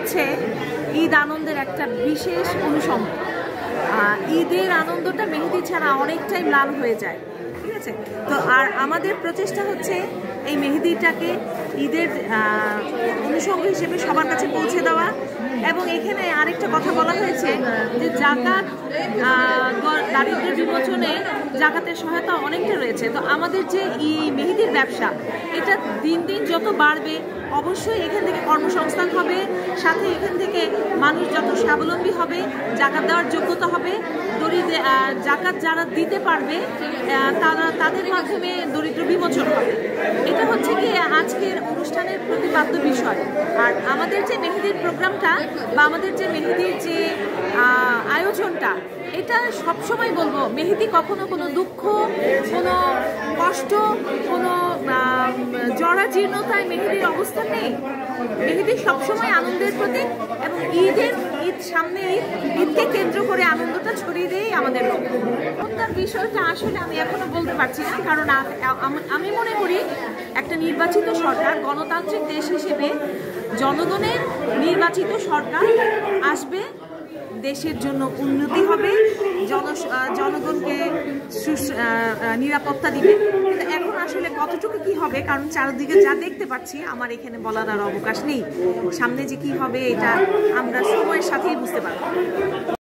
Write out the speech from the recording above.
হচ্ছে ঈদ আনন্দের একটা বিশেষ অনুষঙ্গ। ঈদের আনন্দটা মেহেদি ছাড়া অনেকটাই ম্লান হয়ে যায়, ঠিক আছে? তো আর আমাদের প্রচেষ্টা হচ্ছে এই মেহেদিটাকে ঈদের অনুষঙ্গ হিসেবে সবার কাছে পৌঁছে দেওয়া। এবং এখানে আরেকটা কথা বলা হয়েছে যে জাকাত, দারিদ্র্য বিমোচনে জাকাতের সহায়তা অনেকটা রয়েছে। তো আমাদের যে এই মেহেদির ব্যবসা, এটা দিন দিন যত বাড়বে অবশ্যই এখান থেকে কর্মসংস্থান হবে, সাথে এখান থেকে মানুষ যত স্বাবলম্বী হবে, জাকাত দেওয়ার যোগ্যতা হবে, জাকাত যারা দিতে পারবে তাদের মাধ্যমে দরিদ্র বিমোচন হবে। এটা হচ্ছে কি আজকের অনুষ্ঠানের প্রতিপাদ্য বিষয়। আর আমাদের যে মেহেদির প্রোগ্রামটা বা আমাদের যে মেহেদির যে আয়োজনটা, এটা সবসময় বলবো, মেহেদি কখনো কোনো দুঃখ, কোনো কষ্ট, কোনো জরাজীর্ণতায় মেহেদির অবস্থান নেই। মেহেদি সবসময় আনন্দের প্রতীক এবং ঈদ সামনে ঈদকে কেন্দ্র করে আনন্দটা ছড়িয়ে দেয় আমাদের লক্ষ্য। তার বিষয়টা আসলে আমি এখনো বলতে পারছি না, কারণ আমি মনে করি একটা নির্বাচিত সরকার, গণতান্ত্রিক দেশ হিসেবে জনগণের নির্বাচিত সরকার আসবে, দেশের জন্য উন্নতি হবে, জনগণকে নিরাপত্তা দিবে। কিন্তু এখন আসলে কতটুকু কি হবে, কারণ চারদিকে যা দেখতে পাচ্ছি আমার এখানে বলার আর অবকাশ নেই। সামনে যে কি হবে এটা আমরা সময়ের সাথেই বুঝতে পারবো।